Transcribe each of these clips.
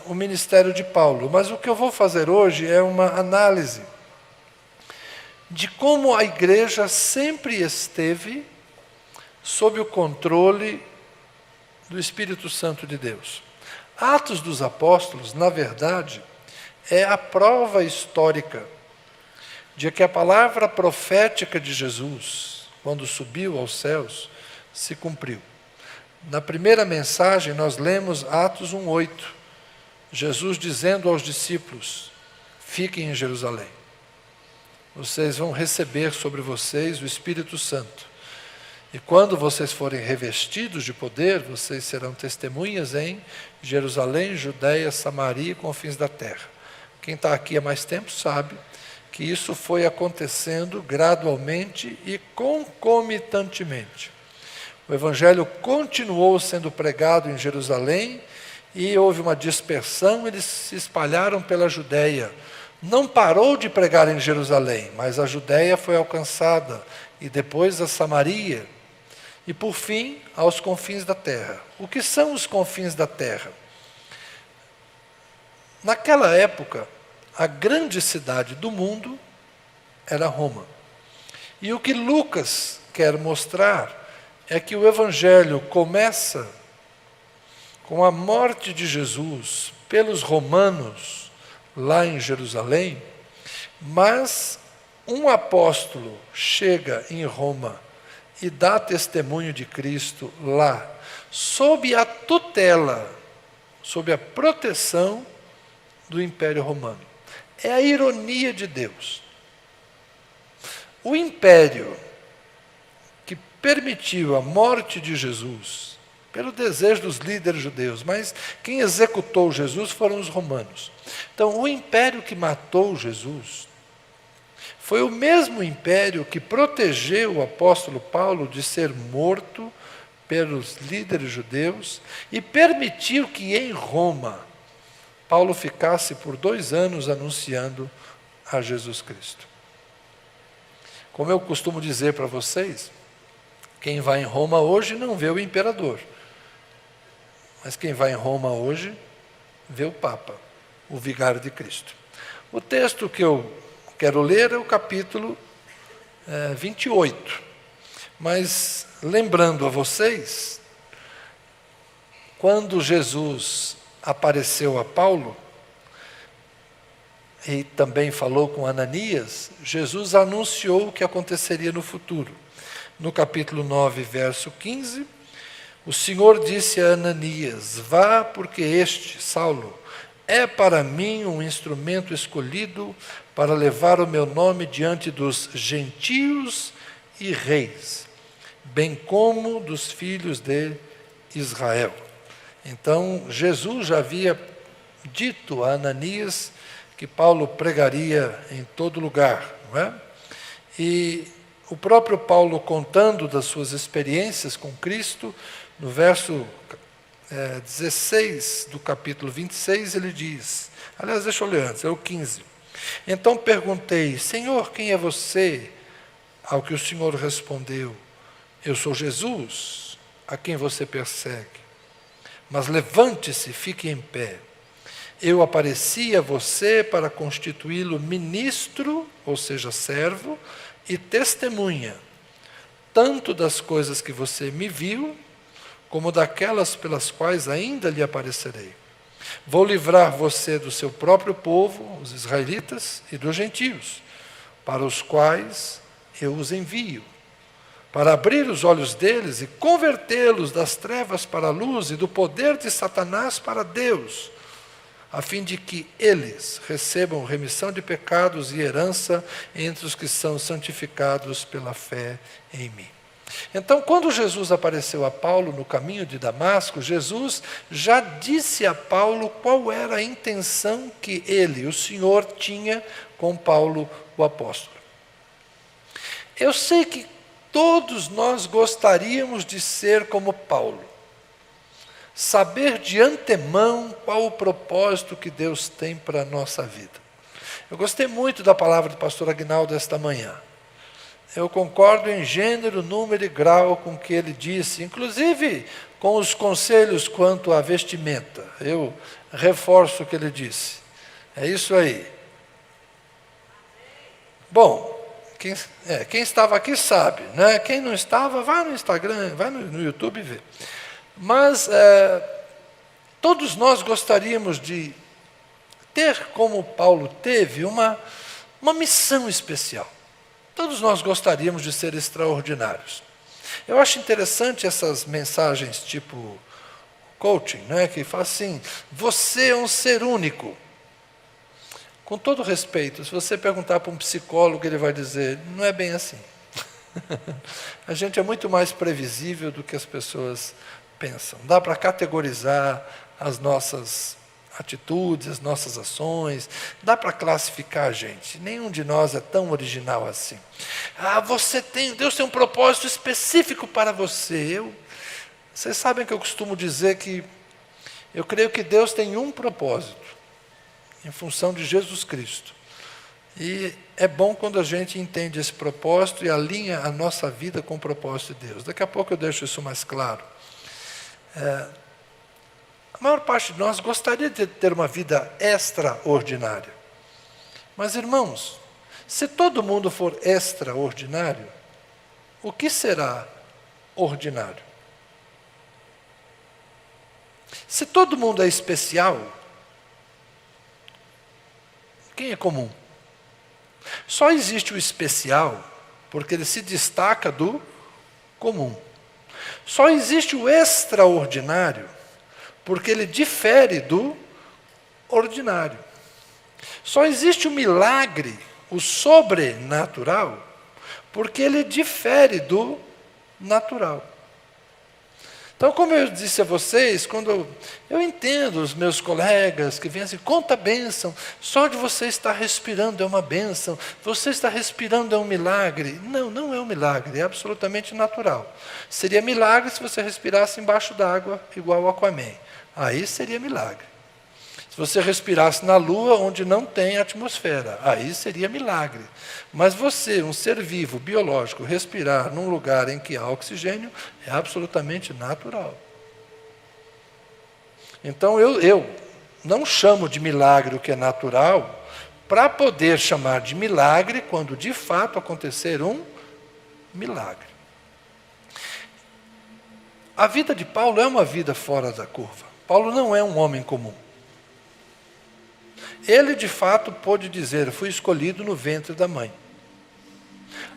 o ministério de Paulo, mas o que eu vou fazer hoje é uma análise de como a igreja sempre esteve sob o controle do Espírito Santo de Deus. Atos dos Apóstolos, na verdade, é a prova histórica de que a palavra profética de Jesus, quando subiu aos céus, se cumpriu. Na primeira mensagem, nós lemos Atos 1:8, Jesus dizendo aos discípulos: fiquem em Jerusalém. Vocês vão receber sobre vocês o Espírito Santo. E quando vocês forem revestidos de poder, vocês serão testemunhas em Jerusalém, Judeia, Samaria e confins da terra. Quem está aqui há mais tempo sabe que isso foi acontecendo gradualmente e concomitantemente. O Evangelho continuou sendo pregado em Jerusalém e houve uma dispersão, eles se espalharam pela Judeia. Não parou de pregar em Jerusalém, mas a Judeia foi alcançada, e depois a Samaria, e por fim aos confins da terra. O que são os confins da terra? Naquela época, a grande cidade do mundo era Roma. E o que Lucas quer mostrar é que o Evangelho começa com a morte de Jesus pelos romanos, lá em Jerusalém, mas um apóstolo chega em Roma e dá testemunho de Cristo lá, sob a tutela, sob a proteção do Império Romano. É a ironia de Deus. O império que permitiu a morte de Jesus, pelo desejo dos líderes judeus, mas quem executou Jesus foram os romanos. Então, o império que matou Jesus foi o mesmo império que protegeu o apóstolo Paulo de ser morto pelos líderes judeus e permitiu que em Roma Paulo ficasse por 2 anos anunciando a Jesus Cristo. Como eu costumo dizer para vocês, quem vai em Roma hoje não vê o imperador, mas quem vai em Roma hoje vê o Papa, o vigário de Cristo. O texto que eu quero ler é o capítulo 28. Mas, lembrando a vocês, quando Jesus apareceu a Paulo, e também falou com Ananias, Jesus anunciou o que aconteceria no futuro. No capítulo 9, verso 15, o Senhor disse a Ananias: vá, porque este, Saulo, é para mim um instrumento escolhido para levar o meu nome diante dos gentios e reis, bem como dos filhos de Israel. Então, Jesus já havia dito a Ananias que Paulo pregaria em todo lugar, não é? E o próprio Paulo, contando das suas experiências com Cristo, no verso 16 do capítulo 26, ele diz, aliás, deixa eu ler antes, é o 15. Então perguntei: Senhor, quem é você? Ao que o Senhor respondeu: eu sou Jesus, a quem você persegue. Mas levante-se, fique em pé. Eu apareci a você para constituí-lo ministro, ou seja, servo, e testemunha, tanto das coisas que você me viu, como daquelas pelas quais ainda lhe aparecerei. Vou livrar você do seu próprio povo, os israelitas, e dos gentios, para os quais eu os envio, para abrir os olhos deles e convertê-los das trevas para a luz e do poder de Satanás para Deus, a fim de que eles recebam remissão de pecados e herança entre os que são santificados pela fé em mim. Então, quando Jesus apareceu a Paulo no caminho de Damasco, Jesus já disse a Paulo qual era a intenção que ele, o Senhor, tinha com Paulo, o apóstolo. Eu sei que todos nós gostaríamos de ser como Paulo, saber de antemão qual o propósito que Deus tem para a nossa vida. Eu gostei muito da palavra do pastor Aguinaldo esta manhã. Eu concordo em gênero, número e grau com o que ele disse, inclusive com os conselhos quanto à vestimenta. Eu reforço o que ele disse. É isso aí. Bom, quem estava aqui sabe, né? Quem não estava, vai no Instagram, vai no YouTube ver. Mas todos nós gostaríamos de ter, como Paulo teve, uma missão especial. Todos nós gostaríamos de ser extraordinários. Eu acho interessante essas mensagens tipo coaching, né, que fala assim, você é um ser único. Com todo respeito, se você perguntar para um psicólogo, ele vai dizer, não é bem assim. A gente é muito mais previsível do que as pessoas pensam. Dá para categorizar as nossas atitudes, as nossas ações, dá para classificar a gente. Nenhum de nós é tão original assim. Deus tem um propósito específico para você. Vocês sabem que eu costumo dizer que eu creio que Deus tem um propósito, em função de Jesus Cristo. E é bom quando a gente entende esse propósito e alinha a nossa vida com o propósito de Deus. Daqui a pouco eu deixo isso mais claro. A maior parte de nós gostaria de ter uma vida extraordinária. Mas, irmãos, se todo mundo for extraordinário, o que será ordinário? Se todo mundo é especial, quem é comum? Só existe o especial porque ele se destaca do comum. Só existe o extraordinário porque ele difere do ordinário. Só existe o milagre, o sobrenatural, porque ele difere do natural. Então, como eu disse a vocês, quando eu entendo os meus colegas que vêm assim, conta a bênção, só de você estar respirando é uma bênção, você está respirando é um milagre. Não, não é um milagre, é absolutamente natural. Seria milagre se você respirasse embaixo d'água, igual o Aquaman. Aí seria milagre. Se você respirasse na Lua, onde não tem atmosfera, aí seria milagre. Mas você, um ser vivo, biológico, respirar num lugar em que há oxigênio, é absolutamente natural. Então eu não chamo de milagre o que é natural, para poder chamar de milagre quando de fato acontecer um milagre. A vida de Paulo é uma vida fora da curva. Paulo não é um homem comum. Ele, de fato, pôde dizer, fui escolhido no ventre da mãe.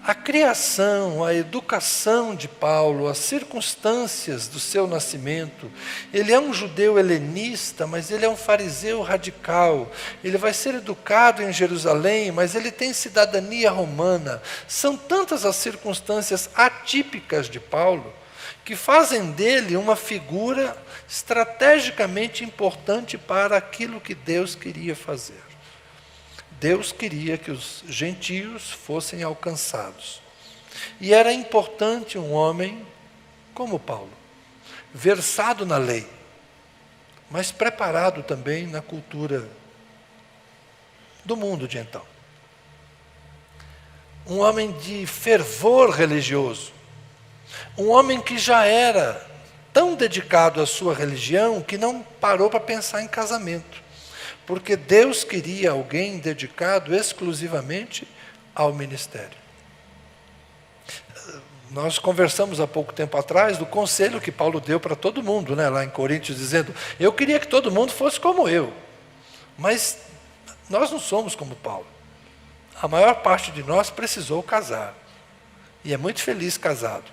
A criação, a educação de Paulo, as circunstâncias do seu nascimento, ele é um judeu helenista, mas ele é um fariseu radical. Ele vai ser educado em Jerusalém, mas ele tem cidadania romana. São tantas as circunstâncias atípicas de Paulo, que fazem dele uma figura estrategicamente importante para aquilo que Deus queria fazer. Deus queria que os gentios fossem alcançados. E era importante um homem como Paulo, versado na lei, mas preparado também na cultura do mundo de então. Um homem de fervor religioso, um homem que já era tão dedicado à sua religião que não parou para pensar em casamento. Porque Deus queria alguém dedicado exclusivamente ao ministério. Nós conversamos há pouco tempo atrás do conselho que Paulo deu para todo mundo, né, lá em Coríntios, dizendo, eu queria que todo mundo fosse como eu, mas nós não somos como Paulo. A maior parte de nós precisou casar, e é muito feliz casado.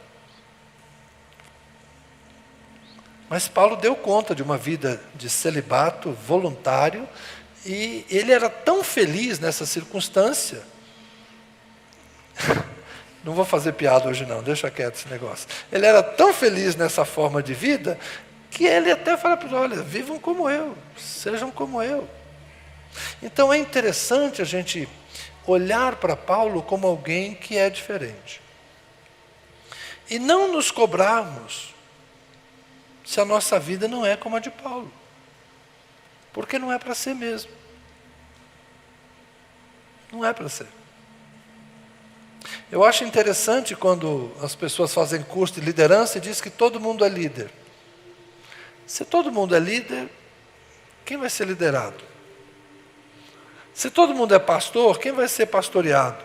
Mas Paulo deu conta de uma vida de celibato voluntário e ele era tão feliz nessa circunstância. Não vou fazer piada hoje não, deixa quieto esse negócio. Ele era tão feliz nessa forma de vida que ele até fala para eles, olha, vivam como eu, sejam como eu. Então é interessante a gente olhar para Paulo como alguém que é diferente. E não nos cobrarmos se a nossa vida não é como a de Paulo. Porque não é para ser mesmo. Não é para ser. Eu acho interessante quando as pessoas fazem curso de liderança e diz que todo mundo é líder. Se todo mundo é líder, quem vai ser liderado? Se todo mundo é pastor, quem vai ser pastoreado?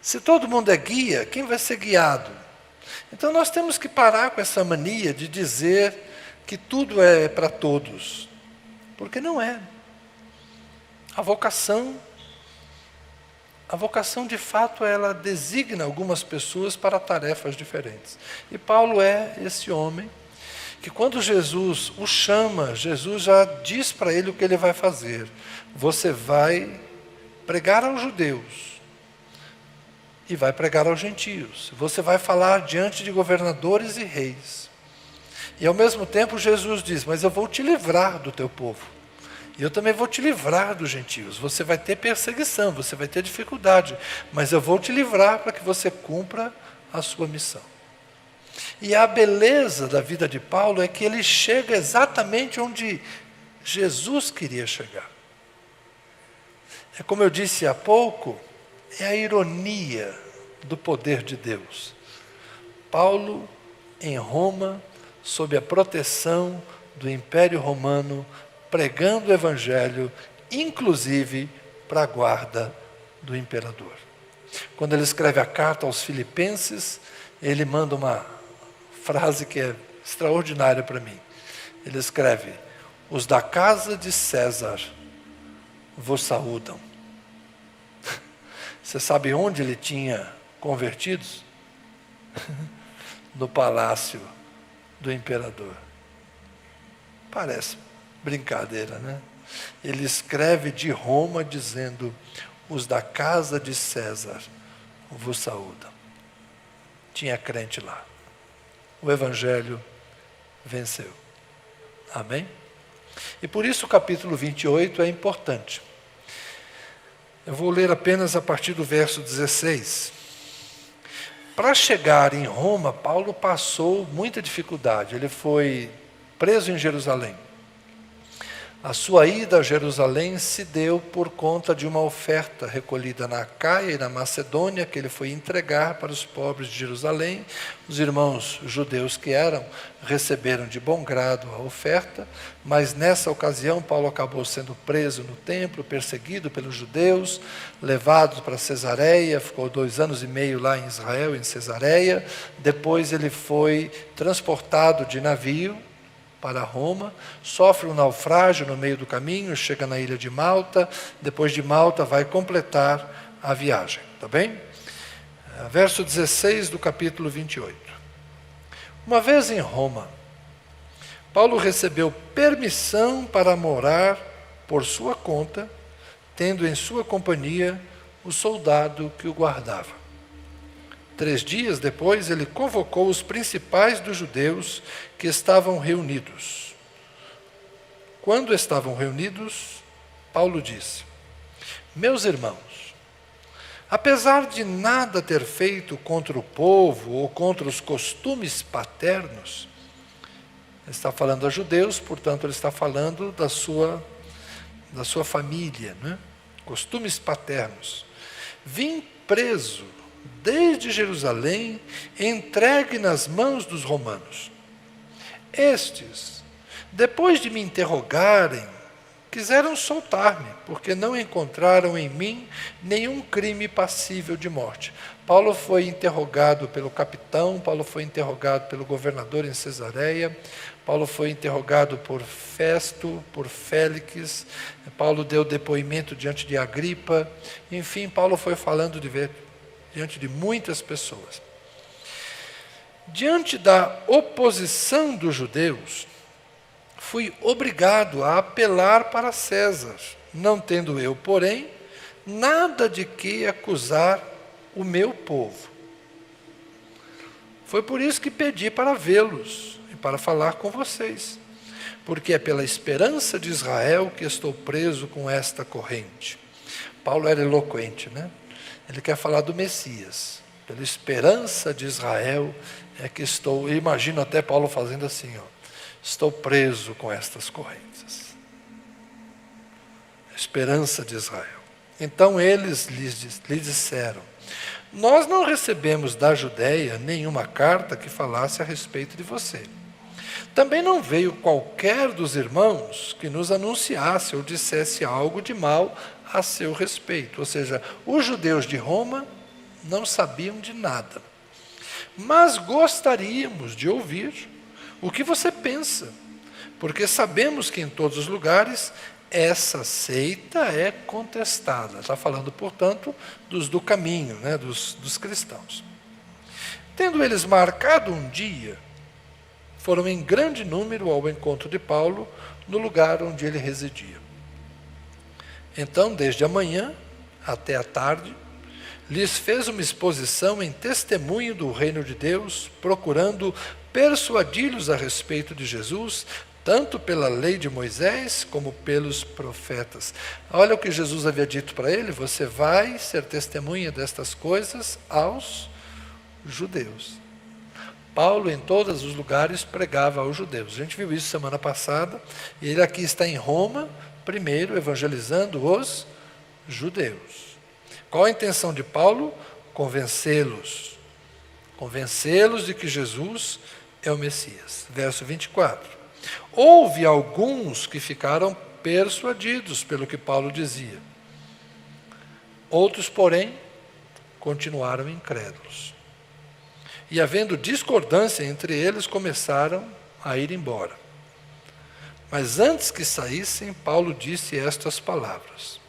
Se todo mundo é guia, quem vai ser guiado? Então nós temos que parar com essa mania de dizer que tudo é para todos, porque não é. A vocação de fato, ela designa algumas pessoas para tarefas diferentes. E Paulo é esse homem que quando Jesus o chama, Jesus já diz para ele o que ele vai fazer. Você vai pregar aos judeus e vai pregar aos gentios. Você vai falar diante de governadores e reis. E ao mesmo tempo Jesus diz, mas eu vou te livrar do teu povo. E eu também vou te livrar dos gentios. Você vai ter perseguição, você vai ter dificuldade, mas eu vou te livrar para que você cumpra a sua missão. E a beleza da vida de Paulo é que ele chega exatamente onde Jesus queria chegar. É como eu disse há pouco, é a ironia do poder de Deus. Paulo, em Roma, sob a proteção do Império Romano, pregando o Evangelho, inclusive para a guarda do imperador. Quando ele escreve a carta aos Filipenses, ele manda uma frase que é extraordinária para mim. Ele escreve, os da casa de César vos saúdam. Você sabe onde ele tinha convertidos? No palácio do imperador. Parece brincadeira, né? Ele escreve de Roma dizendo, os da casa de César vos saúdam. Tinha crente lá. O Evangelho venceu. Amém? E por isso o capítulo 28 é importante. Eu vou ler apenas a partir do verso 16. Para chegar em Roma, Paulo passou muita dificuldade. Ele foi preso em Jerusalém. A sua ida a Jerusalém se deu por conta de uma oferta recolhida na Acaia e na Macedônia, que ele foi entregar para os pobres de Jerusalém. Os irmãos judeus que eram, receberam de bom grado a oferta, mas nessa ocasião Paulo acabou sendo preso no templo, perseguido pelos judeus, levado para Cesareia, ficou 2 anos e meio lá em Israel, em Cesareia. Depois ele foi transportado de navio para Roma, sofre um naufrágio no meio do caminho, chega na ilha de Malta, depois de Malta vai completar a viagem, tá bem? Verso 16 do capítulo 28. Uma vez em Roma, Paulo recebeu permissão para morar por sua conta, tendo em sua companhia o soldado que o guardava. 3 dias depois, ele convocou os principais dos judeus que estavam reunidos. Quando estavam reunidos, Paulo disse, meus irmãos, apesar de nada ter feito contra o povo ou contra os costumes paternos, ele está falando a judeus, portanto ele está falando da sua família, né? Costumes paternos. Vim preso desde Jerusalém, entregue nas mãos dos romanos. Estes, depois de me interrogarem, quiseram soltar-me, porque não encontraram em mim nenhum crime passível de morte. Paulo foi interrogado pelo capitão, Paulo foi interrogado pelo governador em Cesareia, Paulo foi interrogado por Festo, por Félix, Paulo deu depoimento diante de Agripa, enfim, Paulo foi falando diante de muitas pessoas. Diante da oposição dos judeus, fui obrigado a apelar para César, não tendo eu, porém, nada de que acusar o meu povo. Foi por isso que pedi para vê-los e para falar com vocês, porque é pela esperança de Israel que estou preso com esta corrente. Paulo era eloquente, né? Ele quer falar do Messias. Pela esperança de Israel é que estou, eu imagino até Paulo fazendo assim, estou preso com estas correntes. Esperança de Israel. Então eles lhe disseram, nós não recebemos da Judeia nenhuma carta que falasse a respeito de você. Também não veio qualquer dos irmãos que nos anunciasse ou dissesse algo de mal a seu respeito. Ou seja, os judeus de Roma não sabiam de nada. Mas gostaríamos de ouvir o que você pensa, porque sabemos que em todos os lugares essa seita é contestada. Está falando, portanto, dos do caminho, né, dos cristãos. Tendo eles marcado um dia, foram em grande número ao encontro de Paulo, no lugar onde ele residia. Então, desde a manhã até a tarde, lhes fez uma exposição em testemunho do reino de Deus, procurando persuadi-los a respeito de Jesus, tanto pela lei de Moisés como pelos profetas. Olha o que Jesus havia dito para ele: você vai ser testemunha destas coisas aos judeus. Paulo, em todos os lugares, pregava aos judeus. A gente viu isso semana passada, e ele aqui está em Roma, primeiro evangelizando os judeus. Qual a intenção de Paulo? Convencê-los. Convencê-los de que Jesus é o Messias. Verso 24. Houve alguns que ficaram persuadidos pelo que Paulo dizia. Outros, porém, continuaram incrédulos. E havendo discordância entre eles, começaram a ir embora. Mas antes que saíssem, Paulo disse estas palavras: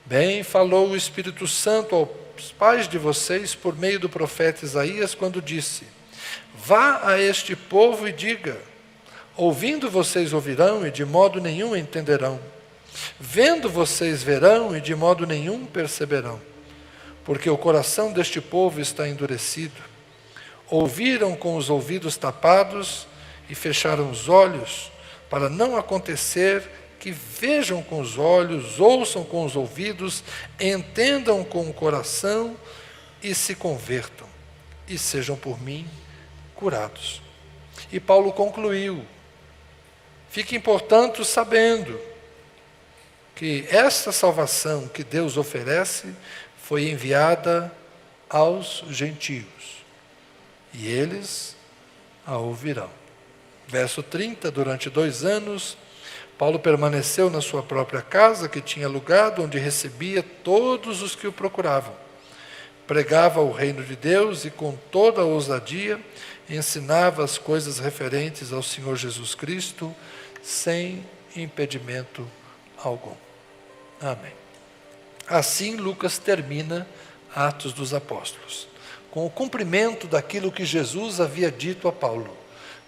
Bem falou o Espírito Santo aos pais de vocês por meio do profeta Isaías, quando disse: Vá a este povo e diga: ouvindo vocês ouvirão e de modo nenhum entenderão. Vendo vocês verão e de modo nenhum perceberão. Porque o coração deste povo está endurecido. Ouviram com os ouvidos tapados e fecharam os olhos, para não acontecer que vejam com os olhos, ouçam com os ouvidos, entendam com o coração e se convertam, e sejam por mim curados. E Paulo concluiu: fiquem, portanto, sabendo que esta salvação que Deus oferece foi enviada aos gentios, e eles a ouvirão. Verso 30, durante 2 anos, Paulo permaneceu na sua própria casa, que tinha alugado, onde recebia todos os que o procuravam. Pregava o reino de Deus e, com toda a ousadia, ensinava as coisas referentes ao Senhor Jesus Cristo, sem impedimento algum. Amém. Assim, Lucas termina Atos dos Apóstolos, com o cumprimento daquilo que Jesus havia dito a Paulo.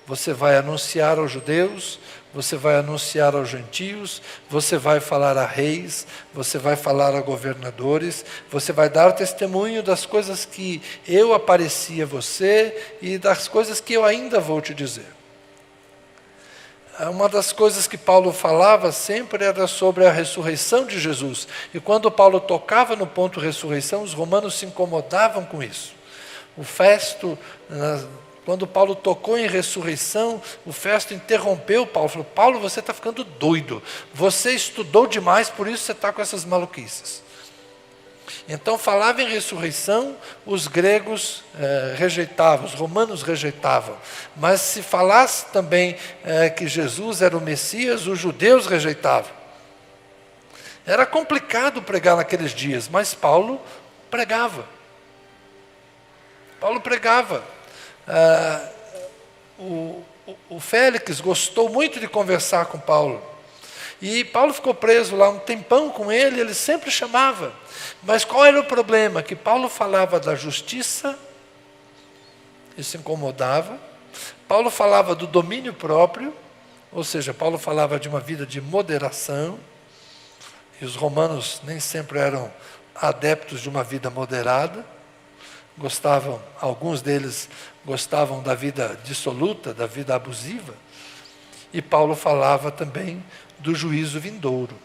Você vai anunciar aos judeus, você vai anunciar aos gentios, você vai falar a reis, você vai falar a governadores, você vai dar testemunho das coisas que eu apareci a você e das coisas que eu ainda vou te dizer. Uma das coisas que Paulo falava sempre era sobre a ressurreição de Jesus. E quando Paulo tocava no ponto ressurreição, os romanos se incomodavam com isso. O Festo, quando Paulo tocou em ressurreição, o Festo interrompeu Paulo. Falou: Paulo, você está ficando doido. Você estudou demais, por isso você está com essas maluquices. Então, falava em ressurreição, os gregos rejeitavam, os romanos rejeitavam. Mas se falasse também que Jesus era o Messias, os judeus rejeitavam. Era complicado pregar naqueles dias, mas Paulo pregava. Paulo pregava. O Félix gostou muito de conversar com Paulo. E Paulo ficou preso lá um tempão com ele, ele sempre chamava. Mas qual era o problema? Que Paulo falava da justiça, isso incomodava. Paulo falava do domínio próprio, ou seja, Paulo falava de uma vida de moderação. E os romanos nem sempre eram adeptos de uma vida moderada. Alguns deles gostavam da vida dissoluta, da vida abusiva. E Paulo falava também do juízo vindouro.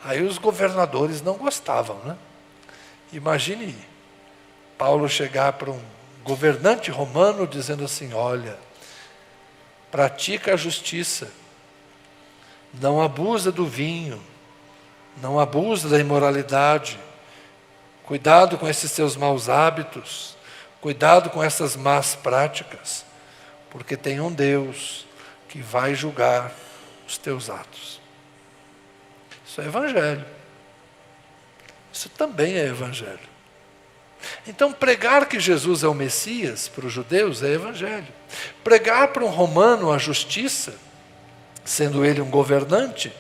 Aí os governadores não gostavam, né? Imagine Paulo chegar para um governante romano dizendo assim: olha, pratica a justiça, não abusa do vinho, não abusa da imoralidade, cuidado com esses seus maus hábitos, cuidado com essas más práticas. porque tem um Deus que vai julgar os teus atos. Isso é evangelho. Isso também é evangelho. Então, pregar que Jesus é o Messias para os judeus é evangelho. Pregar para um romano a justiça, sendo ele um governante,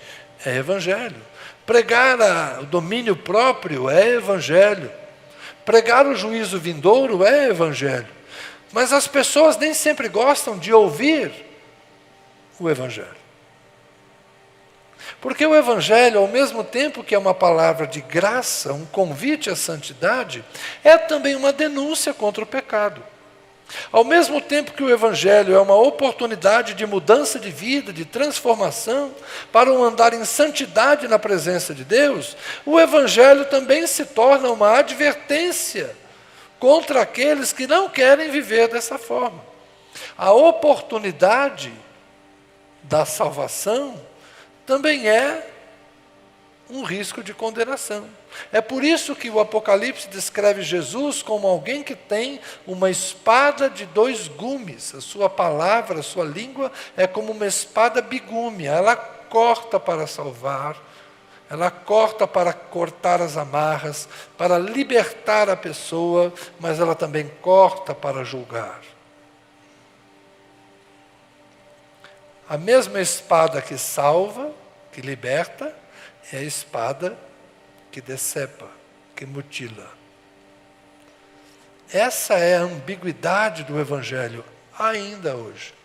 é evangelho. Pregar o domínio próprio é evangelho. Pregar o juízo vindouro é evangelho. Mas as pessoas nem sempre gostam de ouvir o evangelho. Porque o evangelho, ao mesmo tempo que é uma palavra de graça, um convite à santidade, é também uma denúncia contra o pecado. Ao mesmo tempo que o evangelho é uma oportunidade de mudança de vida, de transformação, para um andar em santidade na presença de Deus, o evangelho também se torna uma advertência contra aqueles que não querem viver dessa forma. A oportunidade da salvação também é um risco de condenação. É por isso que o Apocalipse descreve Jesus como alguém que tem uma espada de 2 gumes. A sua palavra, a sua língua é como uma espada bigúmia. Ela corta para salvar, ela corta para cortar as amarras, para libertar a pessoa, mas ela também corta para julgar. A mesma espada que salva, que liberta, é a espada que decepa, que mutila. Essa é a ambiguidade do Evangelho, ainda hoje.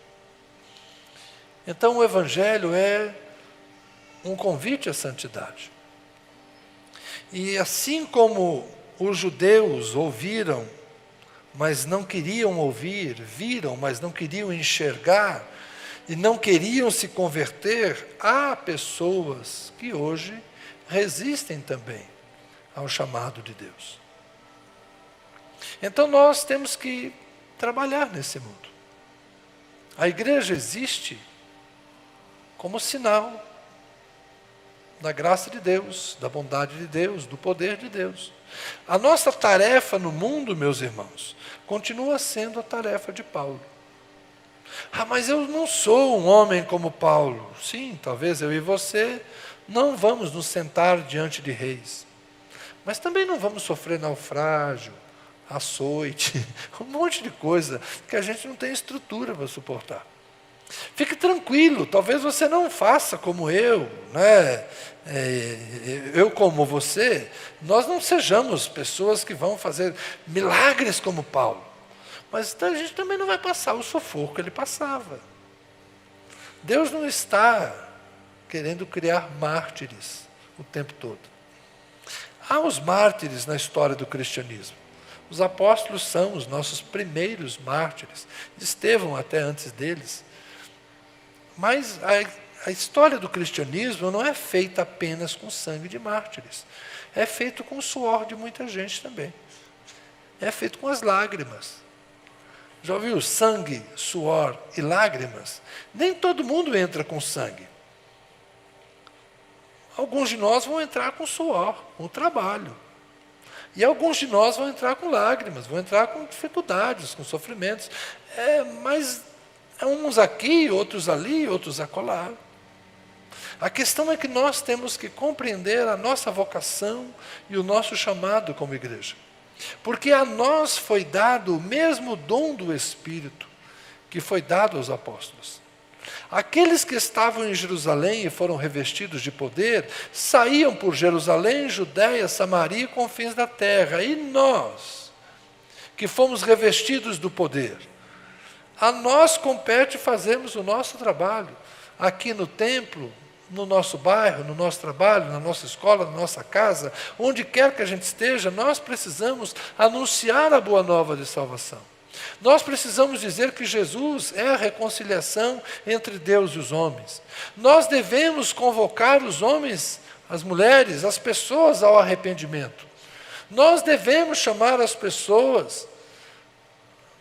Então o Evangelho é um convite à santidade. E assim como os judeus ouviram, mas não queriam ouvir, viram, mas não queriam enxergar, e não queriam se converter, há pessoas que hoje resistem também ao chamado de Deus. Então nós temos que trabalhar nesse mundo. A igreja existe como sinal da graça de Deus, da bondade de Deus, do poder de Deus. A nossa tarefa no mundo, meus irmãos, continua sendo a tarefa de Paulo. Mas eu não sou um homem como Paulo. Sim, talvez eu e você não vamos nos sentar diante de reis. Mas também não vamos sofrer naufrágio, açoite, um monte de coisa que a gente não tem estrutura para suportar. Fique tranquilo, talvez você não faça como eu, né? Eu como você, nós não sejamos pessoas que vão fazer milagres como Paulo. Mas a gente também não vai passar o sufoco que ele passava. Deus não está querendo criar mártires o tempo todo. Há os mártires na história do cristianismo. Os apóstolos são os nossos primeiros mártires. Estevão até antes deles. Mas a história do cristianismo não é feita apenas com sangue de mártires. É feito com o suor de muita gente também. É feito com as lágrimas. Já ouviu sangue, suor e lágrimas? Nem todo mundo entra com sangue. Alguns de nós vão entrar com suor, com trabalho. E alguns de nós vão entrar com lágrimas, vão entrar com dificuldades, com sofrimentos. Mas uns aqui, outros ali, outros acolá. A questão é que nós temos que compreender a nossa vocação e o nosso chamado como igreja. Porque a nós foi dado o mesmo dom do Espírito que foi dado aos apóstolos. Aqueles que estavam em Jerusalém e foram revestidos de poder, saíam por Jerusalém, Judéia, Samaria e confins da terra. E nós, que fomos revestidos do poder, a nós compete fazermos o nosso trabalho, aqui no templo, no nosso bairro, no nosso trabalho, na nossa escola, na nossa casa, onde quer que a gente esteja, nós precisamos anunciar a boa nova de salvação. Nós precisamos dizer que Jesus é a reconciliação entre Deus e os homens. Nós devemos convocar os homens, as mulheres, as pessoas ao arrependimento. Nós devemos chamar as pessoas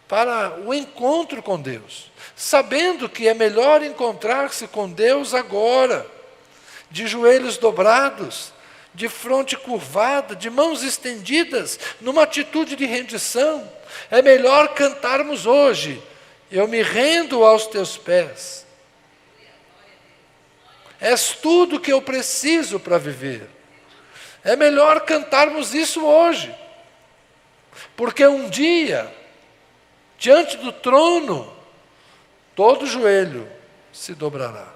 para o encontro com Deus, sabendo que é melhor encontrar-se com Deus agora, de joelhos dobrados, de fronte curvada, de mãos estendidas, numa atitude de rendição. É melhor cantarmos hoje Eu me rendo aos teus pés. És tudo que eu preciso para viver. É melhor cantarmos isso hoje. Porque um dia, diante do trono, todo joelho se dobrará.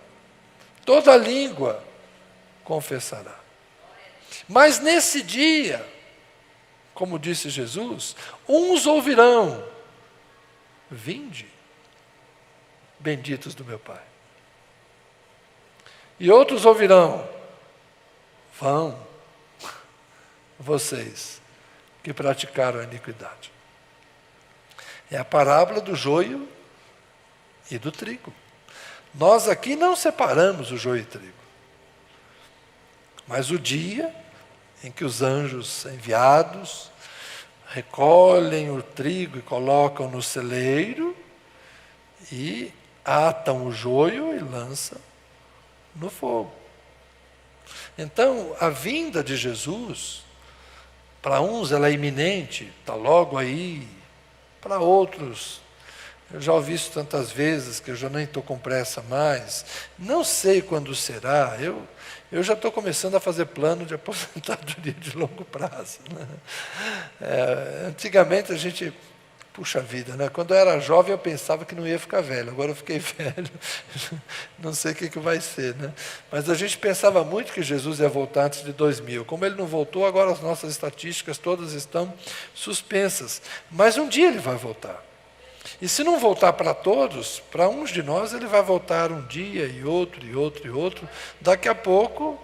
Toda língua confessará. Mas nesse dia, como disse Jesus, uns ouvirão: vinde, benditos do meu Pai. E outros ouvirão: vão, vocês que praticaram a iniquidade. É a parábola do joio e do trigo. Nós aqui não separamos o joio e o trigo. Mas o dia em que os anjos enviados recolhem o trigo e colocam no celeiro e atam o joio e lançam no fogo. Então, a vinda de Jesus, para uns ela é iminente, está logo aí, para outros, eu já ouvi isso tantas vezes que eu já nem estou com pressa mais, não sei quando será, eu já estou começando a fazer plano de aposentadoria de longo prazo. Né? Antigamente a gente, puxa vida, né? Quando eu era jovem eu pensava que não ia ficar velho, agora eu fiquei velho, não sei o que vai ser. Né? Mas a gente pensava muito que Jesus ia voltar antes de 2000. Como ele não voltou, agora as nossas estatísticas todas estão suspensas. Mas um dia ele vai voltar. E se não voltar para todos, para uns de nós ele vai voltar um dia e outro, e outro, e outro. Daqui a pouco,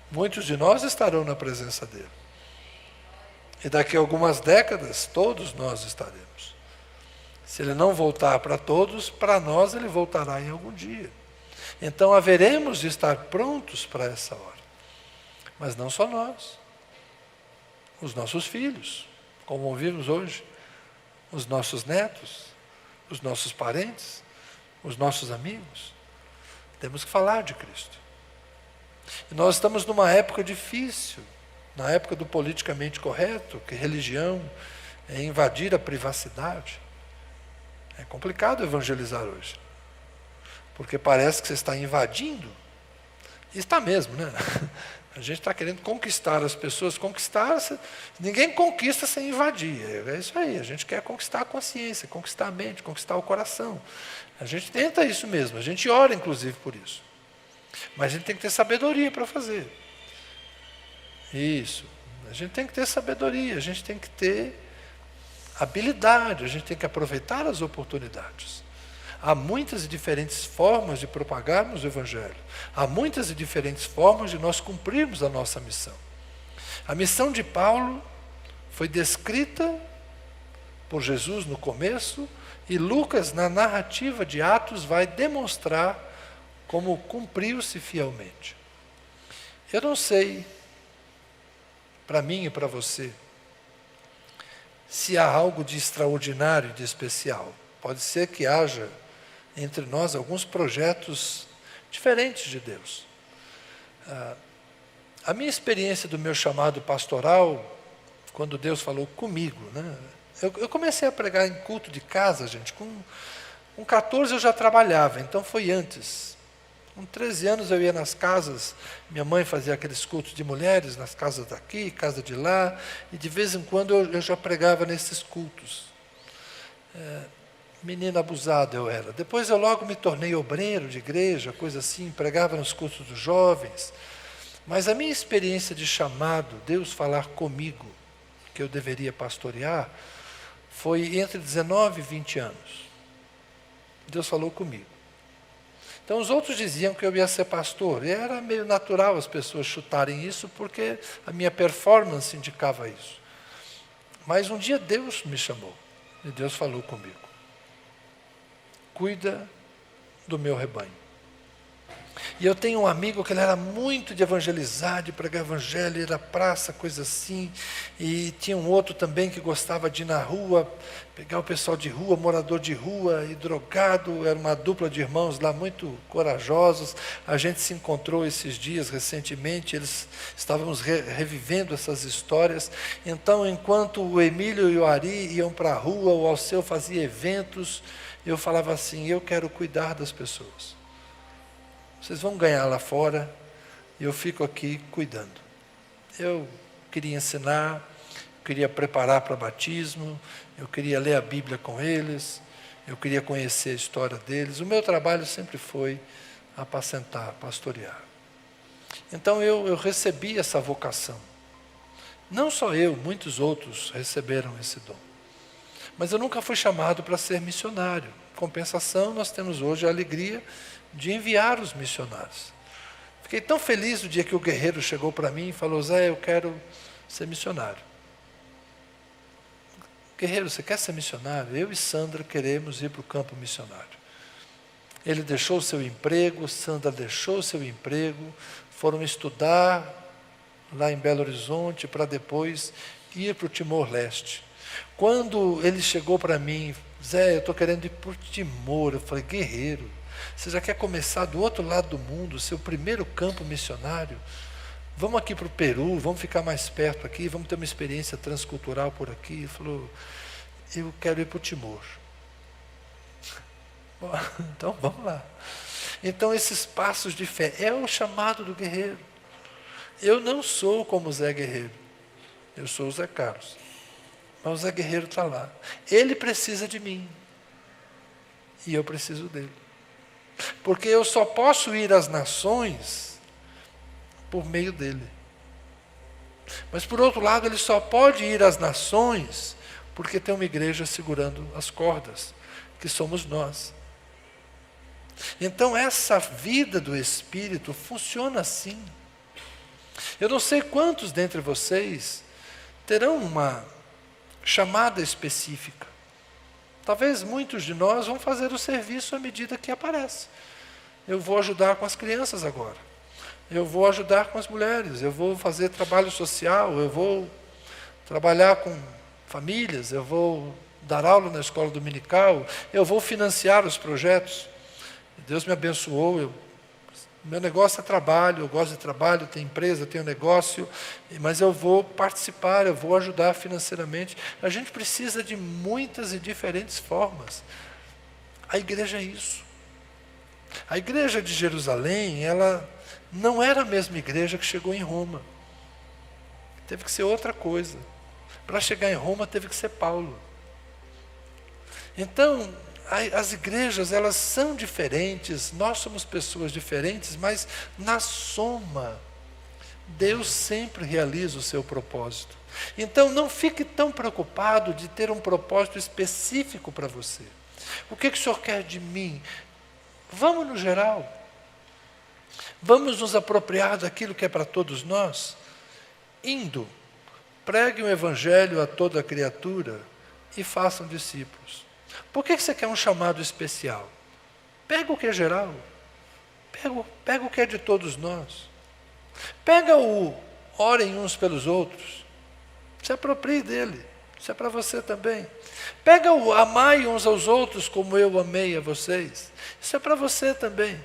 muitos de nós estarão na presença dele. E daqui a algumas décadas, todos nós estaremos. Se ele não voltar para todos, para nós ele voltará em algum dia. Então haveremos de estar prontos para essa hora. Mas não só nós. Os nossos filhos, como ouvimos hoje. Os nossos netos, os nossos parentes, os nossos amigos. Temos que falar de Cristo. E nós estamos numa época difícil, na época do politicamente correto, que religião é invadir a privacidade. É complicado evangelizar hoje, porque parece que você está invadindo. E está mesmo, né? A gente está querendo conquistar as pessoas, ninguém conquista sem invadir, é isso aí, a gente quer conquistar a consciência, conquistar a mente, conquistar o coração. A gente tenta isso mesmo, a gente ora inclusive por isso. Mas a gente tem que ter sabedoria para fazer. Isso, a gente tem que ter sabedoria, a gente tem que ter habilidade, a gente tem que aproveitar as oportunidades. Há muitas e diferentes formas de propagarmos o Evangelho. Há muitas e diferentes formas de nós cumprirmos a nossa missão. A missão de Paulo foi descrita por Jesus no começo e Lucas, na narrativa de Atos, vai demonstrar como cumpriu-se fielmente. Eu não sei, para mim e para você, se há algo de extraordinário e de especial. Pode ser que haja entre nós alguns projetos diferentes de Deus. A minha experiência do meu chamado pastoral, quando Deus falou comigo, né? Eu comecei a pregar em culto de casa, gente, com 14 eu já trabalhava, então foi antes. Com 13 anos eu ia nas casas, minha mãe fazia aqueles cultos de mulheres, nas casas daqui, casa de lá, e de vez em quando eu já pregava nesses cultos. Menino abusado eu era. Depois eu logo me tornei obreiro de igreja, coisa assim, pregava nos cultos dos jovens. Mas a minha experiência de chamado, Deus falar comigo, que eu deveria pastorear, foi entre 19 e 20 anos. Deus falou comigo. Então os outros diziam que eu ia ser pastor, e era meio natural as pessoas chutarem isso, porque a minha performance indicava isso. Mas um dia Deus me chamou, e Deus falou comigo. Cuida do meu rebanho. E eu tenho um amigo que ele era muito de evangelizar, de pregar evangelho, ir à praça, coisa assim. E tinha um outro também que gostava de ir na rua, pegar o pessoal de rua, morador de rua e drogado. Era uma dupla de irmãos lá muito corajosos. A gente se encontrou esses dias recentemente, estávamos revivendo essas histórias. Então, enquanto o Emílio e o Ari iam para a rua, o Alceu fazia eventos, eu falava assim: eu quero cuidar das pessoas. Vocês vão ganhar lá fora, e eu fico aqui cuidando. Eu queria ensinar, queria preparar para batismo, eu queria ler a Bíblia com eles, eu queria conhecer a história deles. O meu trabalho sempre foi apacentar, pastorear. Então eu recebi essa vocação. Não só eu, muitos outros receberam esse dom. Mas eu nunca fui chamado para ser missionário. Em compensação, nós temos hoje a alegria de enviar os missionários. Fiquei tão feliz no dia que o guerreiro chegou para mim e falou: Zé, eu quero ser missionário. Guerreiro, você quer ser missionário? Eu e Sandra queremos ir para o campo missionário. Ele deixou o seu emprego, Sandra deixou o seu emprego, foram estudar lá em Belo Horizonte para depois ir para o Timor-Leste. Quando ele chegou para mim: Zé, eu estou querendo ir para o Timor. Eu falei: guerreiro, você já quer começar do outro lado do mundo, seu primeiro campo missionário? Vamos aqui para o Peru, vamos ficar mais perto aqui, vamos ter uma experiência transcultural por aqui. Ele falou: eu quero ir para o Timor. Bom, então vamos lá. Então esses passos de fé, é o chamado do guerreiro. Eu não sou como o Zé Guerreiro, eu sou o Zé Carlos. Mas o Zé Guerreiro está lá. Ele precisa de mim, e eu preciso dele. Porque eu só posso ir às nações por meio dele. Mas por outro lado, ele só pode ir às nações porque tem uma igreja segurando as cordas, que somos nós. Então essa vida do Espírito funciona assim. Eu não sei quantos dentre vocês terão uma chamada específica. Talvez muitos de nós vão fazer o serviço à medida que aparece. Eu vou ajudar com as crianças agora. Eu vou ajudar com as mulheres. Eu vou fazer trabalho social. Eu vou trabalhar com famílias. Eu vou dar aula na escola dominical. Eu vou financiar os projetos. Deus me abençoou. Meu negócio é trabalho. Eu gosto de trabalho. Tenho empresa, tenho negócio. Mas eu vou participar. Eu vou ajudar financeiramente. A gente precisa de muitas e diferentes formas. A igreja é isso. A igreja de Jerusalém, ela não era a mesma igreja que chegou em Roma. Teve que ser outra coisa. Para chegar em Roma, teve que ser Paulo. Então, as igrejas, elas são diferentes, nós somos pessoas diferentes, mas na soma, Deus sempre realiza o seu propósito. Então, não fique tão preocupado de ter um propósito específico para você. O que o Senhor quer de mim? Vamos no geral. Vamos nos apropriar daquilo que é para todos nós. Indo, pregue o evangelho a toda criatura e façam discípulos. Por que você quer um chamado especial? Pega o que é geral. Pega o que é de todos nós. Pega o orem uns pelos outros. Se aproprie dele. Isso é para você também. Pega o amai uns aos outros como eu amei a vocês. Isso é para você também.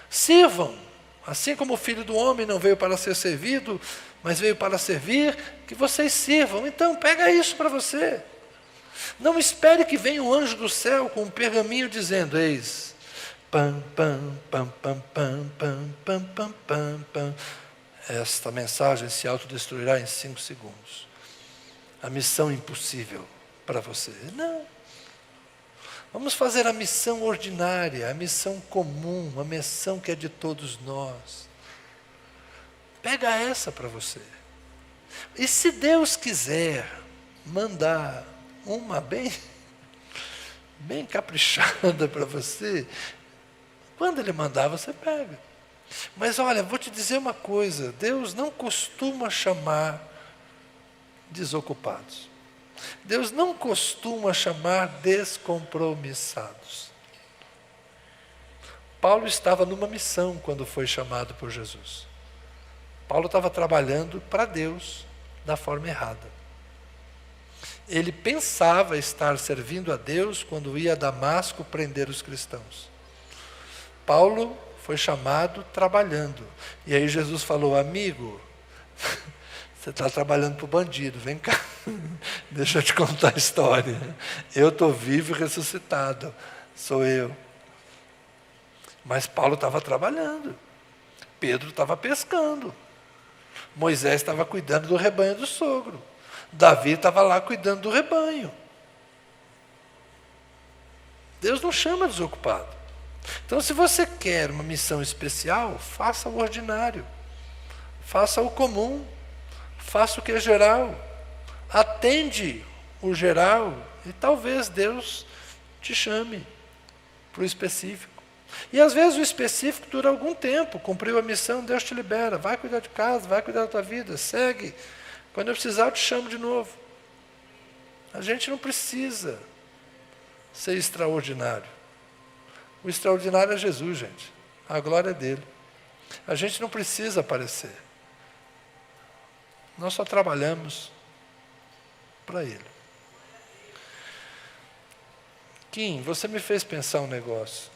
Sirvam, assim como o Filho do Homem não veio para ser servido, mas veio para servir, que vocês sirvam. Então pega isso para você. Não espere que venha um anjo do céu com um pergaminho dizendo: eis, pam, pam, pam, pam, pam, pam, pam, pam, pam, pam. Esta mensagem se autodestruirá em 5 segundos. A missão impossível para você. Não. Vamos fazer a missão ordinária, a missão comum, a missão que é de todos nós. Pega essa para você. E se Deus quiser mandar uma bem caprichada para você, quando Ele mandar, você pega. Mas olha, vou te dizer uma coisa, Deus não costuma chamar desocupados. Deus não costuma chamar descompromissados. Paulo estava numa missão quando foi chamado por Jesus. Paulo estava trabalhando para Deus da forma errada. Ele pensava estar servindo a Deus quando ia a Damasco prender os cristãos. Paulo foi chamado trabalhando. E aí Jesus falou: amigo, Você está trabalhando para o bandido, vem cá, deixa eu te contar a história. Eu estou vivo e ressuscitado, sou eu. Mas Paulo estava trabalhando, Pedro estava pescando, Moisés estava cuidando do rebanho do sogro, Davi estava lá cuidando do rebanho. Deus não chama desocupado. Então, se você quer uma missão especial, faça o ordinário, faça o comum, faça o que é geral, atende o geral e talvez Deus te chame para o específico. E às vezes o específico dura algum tempo, cumpriu a missão, Deus te libera, vai cuidar de casa, vai cuidar da tua vida, segue. Quando eu precisar eu te chamo de novo. A gente não precisa ser extraordinário. O extraordinário é Jesus, gente. A glória é dele. A gente não precisa aparecer. Nós só trabalhamos para ele. Kim, você me fez pensar um negócio.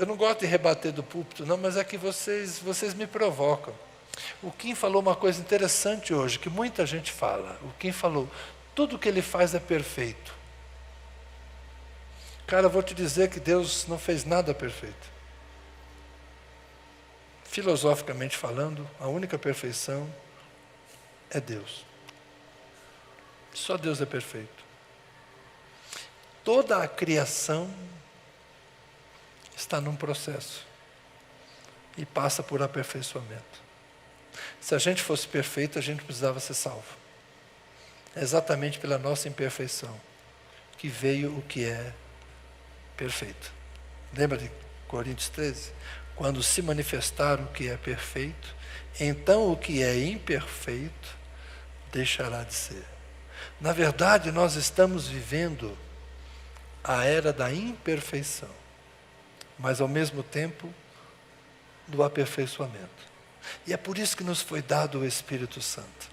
Eu não gosto de rebater do púlpito, não, mas é que vocês me provocam. O Kim falou uma coisa interessante hoje, que muita gente fala. O Kim falou, tudo que ele faz é perfeito. Cara, eu vou te dizer que Deus não fez nada perfeito. Filosoficamente falando, a única perfeição é Deus. Só Deus é perfeito. Toda a criação está num processo e passa por aperfeiçoamento. Se a gente fosse perfeito, a gente precisava ser salvo. É exatamente pela nossa imperfeição que veio o que é perfeito. Lembra de Coríntios 13? Quando se manifestar o que é perfeito, então o que é imperfeito deixará de ser. Na verdade, nós estamos vivendo a era da imperfeição, mas ao mesmo tempo do aperfeiçoamento. E é por isso que nos foi dado o Espírito Santo.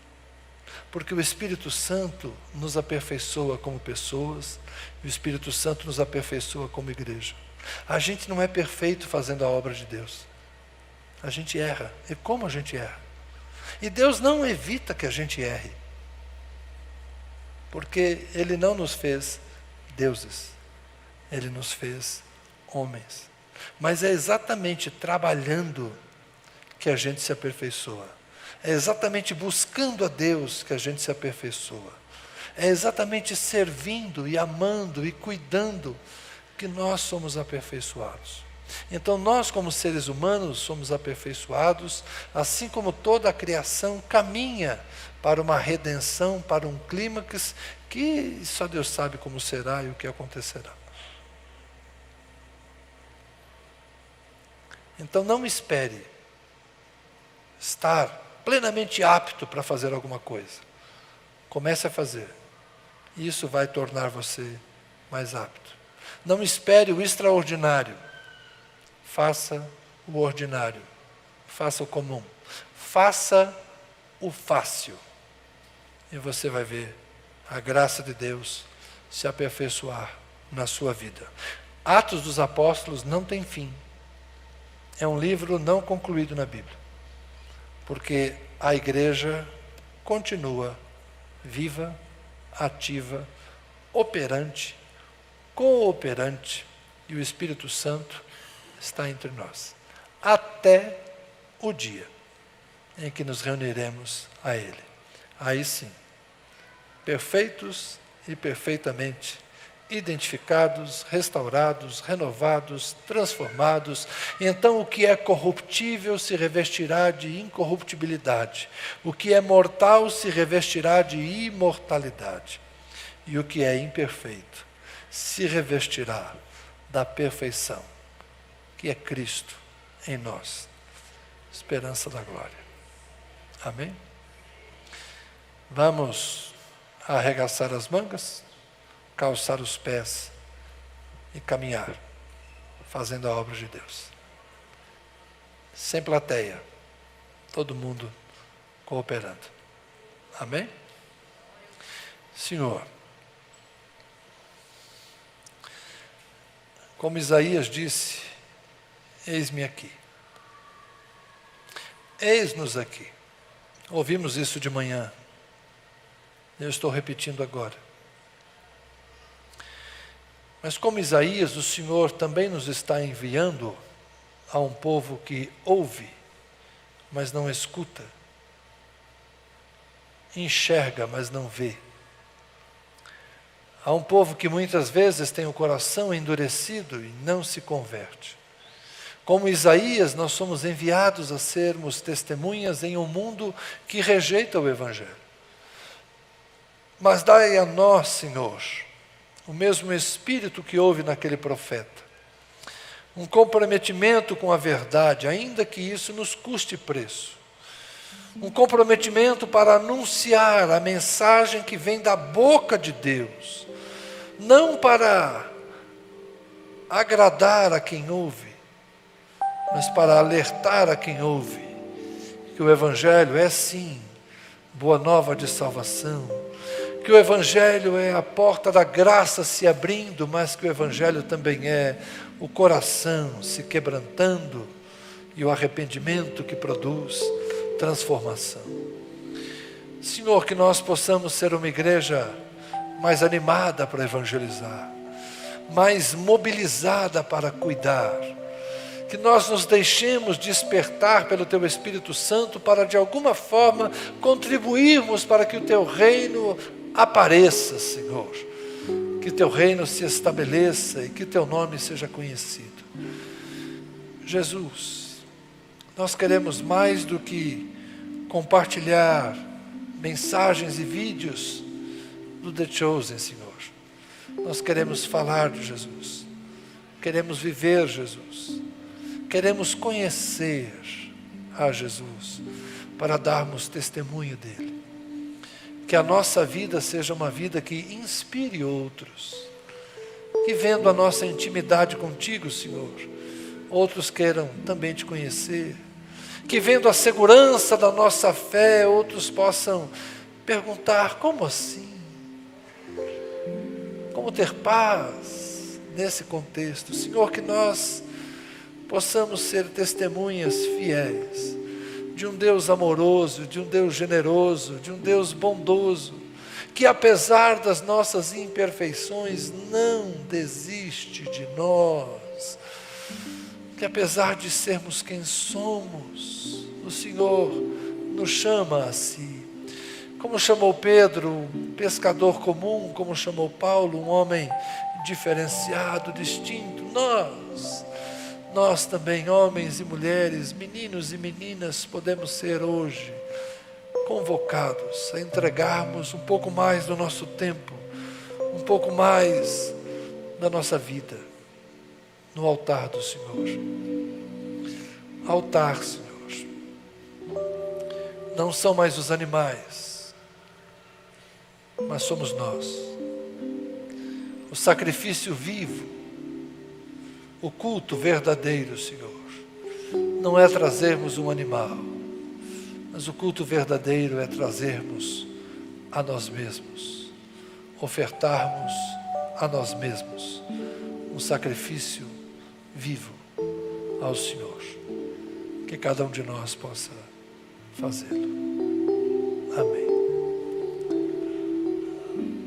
Porque o Espírito Santo nos aperfeiçoa como pessoas, e o Espírito Santo nos aperfeiçoa como igreja. A gente não é perfeito fazendo a obra de Deus. A gente erra. E como a gente erra? E Deus não evita que a gente erre. Porque Ele não nos fez deuses. Ele nos fez homens. Mas é exatamente trabalhando que a gente se aperfeiçoa. É exatamente buscando a Deus que a gente se aperfeiçoa. É exatamente servindo e amando e cuidando que nós somos aperfeiçoados. Então nós, como seres humanos, somos aperfeiçoados, assim como toda a criação caminha para uma redenção, para um clímax que só Deus sabe como será e o que acontecerá. Então não espere estar plenamente apto para fazer alguma coisa. Comece a fazer. E isso vai tornar você mais apto. Não espere o extraordinário. Faça o ordinário. Faça o comum. Faça o fácil. E você vai ver a graça de Deus se aperfeiçoar na sua vida. Atos dos Apóstolos não tem fim. É um livro não concluído na Bíblia. Porque a igreja continua viva, ativa, operante, cooperante, e o Espírito Santo está entre nós. Até o dia em que nos reuniremos a Ele. Aí sim, perfeitos e perfeitamente identificados, restaurados, renovados, transformados. Então o que é corruptível se revestirá de incorruptibilidade. O que é mortal se revestirá de imortalidade. E o que é imperfeito se revestirá da perfeição, que é Cristo em nós. Esperança da glória. Amém? Vamos arregaçar as mangas, calçar os pés e caminhar, fazendo a obra de Deus. Sem plateia, todo mundo cooperando. Amém? Senhor, como Isaías disse, eis-me aqui. Eis-nos aqui. Ouvimos isso de manhã. Eu estou repetindo agora. Mas como Isaías, o Senhor também nos está enviando a um povo que ouve, mas não escuta, enxerga, mas não vê. Há um povo que muitas vezes tem o coração endurecido e não se converte. Como Isaías, nós somos enviados a sermos testemunhas em um mundo que rejeita o Evangelho. Mas dai a nós, Senhor, o mesmo espírito que houve naquele profeta. Um comprometimento com a verdade, ainda que isso nos custe preço. Um comprometimento para anunciar a mensagem que vem da boca de Deus. Não para agradar a quem ouve, mas para alertar a quem ouve que o Evangelho é sim boa nova de salvação, que o Evangelho é a porta da graça se abrindo, mas que o Evangelho também é o coração se quebrantando e o arrependimento que produz transformação. Senhor, que nós possamos ser uma igreja mais animada para evangelizar, mais mobilizada para cuidar, que nós nos deixemos despertar pelo Teu Espírito Santo para de alguma forma contribuirmos para que o Teu reino apareça, Senhor, que Teu reino se estabeleça e que Teu nome seja conhecido. Jesus, nós queremos mais do que compartilhar mensagens e vídeos do The Chosen, Senhor. Nós queremos falar de Jesus, queremos viver Jesus, queremos conhecer a Jesus para darmos testemunho dele. Que a nossa vida seja uma vida que inspire outros, que vendo a nossa intimidade contigo, Senhor, outros queiram também te conhecer, que vendo a segurança da nossa fé, outros possam perguntar: como assim? Como ter paz nesse contexto? Senhor, que nós possamos ser testemunhas fiéis de um Deus amoroso, de um Deus generoso, de um Deus bondoso, que apesar das nossas imperfeições não desiste de nós, que apesar de sermos quem somos, o Senhor nos chama a si. Como chamou Pedro, um pescador comum, como chamou Paulo, um homem diferenciado, distinto, nós também, homens e mulheres, meninos e meninas, podemos ser hoje convocados a entregarmos um pouco mais do nosso tempo, um pouco mais da nossa vida no altar do Senhor. Altar, Senhor, não são mais os animais, mas somos nós. O sacrifício vivo, o culto verdadeiro, Senhor, não é trazermos um animal, mas o culto verdadeiro é trazermos a nós mesmos, ofertarmos a nós mesmos um sacrifício vivo ao Senhor. Que cada um de nós possa fazê-lo. Amém.